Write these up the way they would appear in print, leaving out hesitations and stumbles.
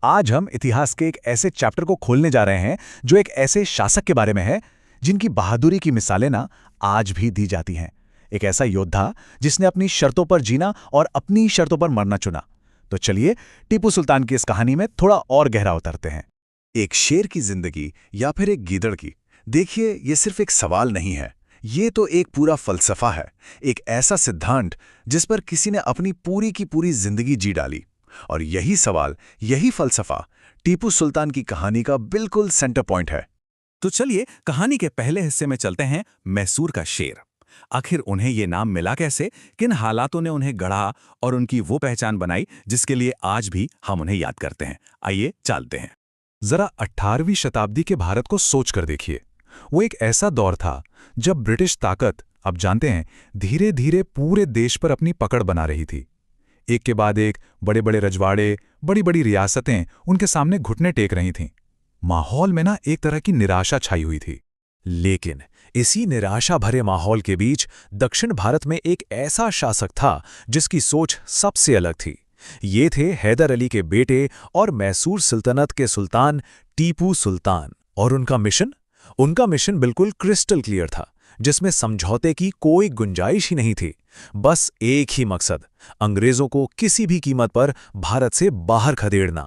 आज हम इतिहास के एक ऐसे चैप्टर को खोलने जा रहे हैं जो एक ऐसे शासक के बारे में है जिनकी बहादुरी की मिसालें ना आज भी दी जाती हैं। एक ऐसा योद्धा जिसने अपनी शर्तों पर जीना और अपनी शर्तों पर मरना चुना। तो चलिए टीपू सुल्तान की इस कहानी में थोड़ा और गहरा उतरते हैं। एक शेर की जिंदगी या फिर एक गीदड़ की। देखिए, ये सिर्फ एक सवाल नहीं है, ये तो एक पूरा फलसफा है। एक ऐसा सिद्धांत जिस पर किसी ने अपनी पूरी की पूरी जिंदगी जी डाली। और यही सवाल, यही फलसफा टीपू सुल्तान की कहानी का बिल्कुल सेंटर पॉइंट है। तो चलिए कहानी के पहले हिस्से में चलते हैं। मैसूर का शेर। आखिर उन्हें ये नाम मिला कैसे, किन हालातों ने उन्हें गढ़ा और उनकी वो पहचान बनाई जिसके लिए आज भी हम उन्हें याद करते हैं। आइए चलते हैं। जरा 18वीं शताब्दी के भारत को सोच कर देखिए। वो एक ऐसा दौर था जब ब्रिटिश ताकत, आप जानते हैं, धीरे धीरे पूरे देश पर अपनी पकड़ बना रही थी। एक के बाद एक बड़े बड़े रजवाड़े, बड़ी बड़ी रियासतें उनके सामने घुटने टेक रही थीं। माहौल में ना एक तरह की निराशा छाई हुई थी। लेकिन इसी निराशा भरे माहौल के बीच दक्षिण भारत में एक ऐसा शासक था जिसकी सोच सबसे अलग थी। ये थे हैदर अली के बेटे और मैसूर सल्तनत के सुल्तान टीपू सुल्तान। और उनका मिशन बिल्कुल क्रिस्टल क्लियर था, जिसमें समझौते की कोई गुंजाइश ही नहीं थी। बस एक ही मकसद, अंग्रेजों को किसी भी कीमत पर भारत से बाहर खदेड़ना।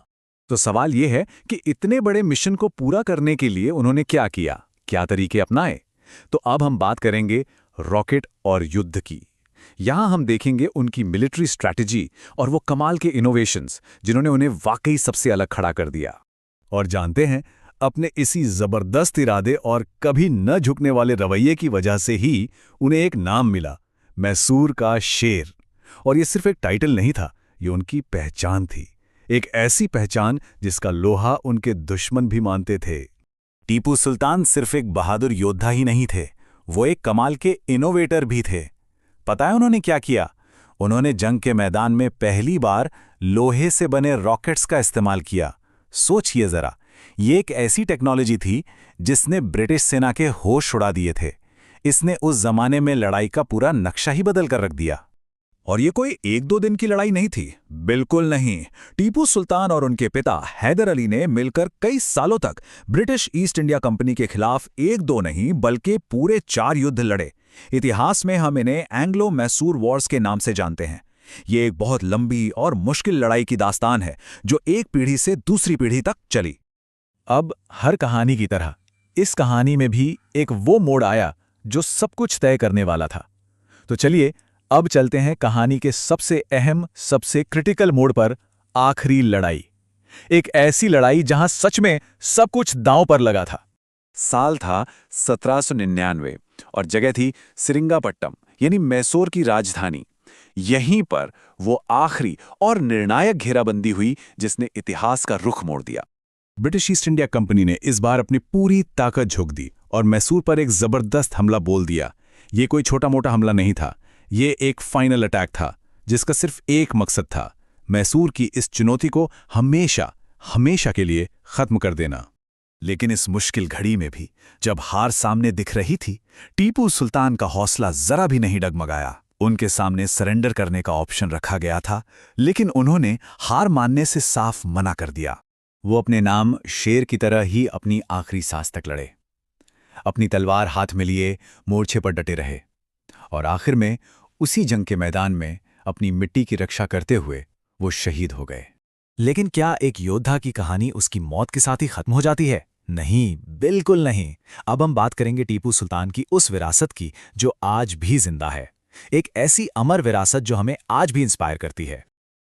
तो सवाल यह है कि इतने बड़े मिशन को पूरा करने के लिए उन्होंने क्या किया, क्या तरीके अपनाए। तो अब हम बात करेंगे रॉकेट और युद्ध की। यहां हम देखेंगे उनकी मिलिट्री स्ट्रैटेजी और वो कमाल के इनोवेशंस जिन्होंने उन्हें वाकई सबसे अलग खड़ा कर दिया। और जानते हैं, अपने इसी जबरदस्त इरादे और कभी न झुकने वाले रवैये की वजह से ही उन्हें एक नाम मिला, मैसूर का शेर। और ये सिर्फ एक टाइटल नहीं था, ये उनकी पहचान थी। एक ऐसी पहचान जिसका लोहा उनके दुश्मन भी मानते थे। टीपू सुल्तान सिर्फ एक बहादुर योद्धा ही नहीं थे, वो एक कमाल के इनोवेटर भी थे। पता है उन्होंने क्या किया? उन्होंने जंग के मैदान में पहली बार लोहे से बने रॉकेट्स का इस्तेमाल किया। सोचिए जरा, ये एक ऐसी टेक्नोलॉजी थी जिसने ब्रिटिश सेना के होश उड़ा दिए थे। इसने उस जमाने में लड़ाई का पूरा नक्शा ही बदल कर रख दिया। और ये कोई एक दो दिन की लड़ाई नहीं थी, बिल्कुल नहीं। टीपू सुल्तान और उनके पिता हैदर अली ने मिलकर कई सालों तक ब्रिटिश ईस्ट इंडिया कंपनी के खिलाफ एक दो नहीं बल्कि पूरे 4 युद्ध लड़े। इतिहास में हम इन्हें एंग्लो मैसूर वॉर्स के नाम से जानते हैं। ये एक बहुत लंबी और मुश्किल लड़ाई की दास्तान है जो एक पीढ़ी से दूसरी पीढ़ी तक चली। अब हर कहानी की तरह इस कहानी में भी एक वो मोड़ आया जो सब कुछ तय करने वाला था। तो चलिए अब चलते हैं कहानी के सबसे अहम, सबसे क्रिटिकल मोड़ पर, आखिरी लड़ाई। एक ऐसी लड़ाई जहां सच में सब कुछ दांव पर लगा था। साल था 1799 और जगह थी सिरिंगापट्टम, यानी मैसूर की राजधानी। यहीं पर वो आखिरी और निर्णायक घेराबंदी हुई जिसने इतिहास का रुख मोड़ दिया। ब्रिटिश ईस्ट इंडिया कंपनी ने इस बार अपनी पूरी ताकत झोंक दी और मैसूर पर एक जबरदस्त हमला बोल दिया। ये कोई छोटा मोटा हमला नहीं था, ये एक फाइनल अटैक था जिसका सिर्फ एक मकसद था, मैसूर की इस चुनौती को हमेशा हमेशा के लिए खत्म कर देना। लेकिन इस मुश्किल घड़ी में भी जब हार सामने दिख रही थी, टीपू सुल्तान का हौसला जरा भी नहीं डगमगाया। उनके सामने सरेंडर करने का ऑप्शन रखा गया था, लेकिन उन्होंने हार मानने से साफ मना कर दिया। वो अपने नाम शेर की तरह ही अपनी आखिरी सांस तक लड़े, अपनी तलवार हाथ में लिए मोर्चे पर डटे रहे और आखिर में उसी जंग के मैदान में अपनी मिट्टी की रक्षा करते हुए वो शहीद हो गए। लेकिन क्या एक योद्धा की कहानी उसकी मौत के साथ ही खत्म हो जाती है? नहीं, बिल्कुल नहीं। अब हम बात करेंगे टीपू सुल्तान की उस विरासत की जो आज भी जिंदा है। एक ऐसी अमर विरासत जो हमें आज भी इंस्पायर करती है।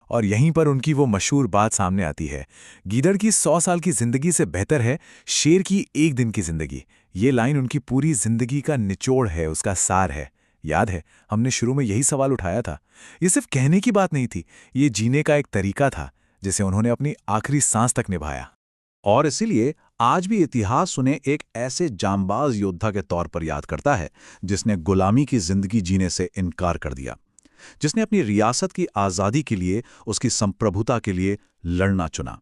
और यहीं पर उनकी वो मशहूर बात सामने आती है, गीदड़ की 100 साल की जिंदगी से बेहतर है शेर की एक दिन की जिंदगी। ये लाइन उनकी पूरी जिंदगी का निचोड़ है, उसका सार है। याद है, हमने शुरू में यही सवाल उठाया था। ये सिर्फ कहने की बात नहीं थी, ये जीने का एक तरीका था जिसे उन्होंने अपनी आखिरी सांस तक निभाया। और इसीलिए आज भी इतिहास उन्हें एक ऐसे जांबाज योद्धा के तौर पर याद करता है जिसने गुलामी की जिंदगी जीने से इनकार कर दिया, जिसने अपनी रियासत की आज़ादी के लिए, उसकी संप्रभुता के लिए लड़ना चुना।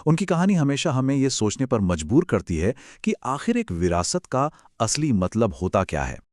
उनकी कहानी हमेशा हमें यह सोचने पर मजबूर करती है कि आखिर एक विरासत का असली मतलब होता क्या है।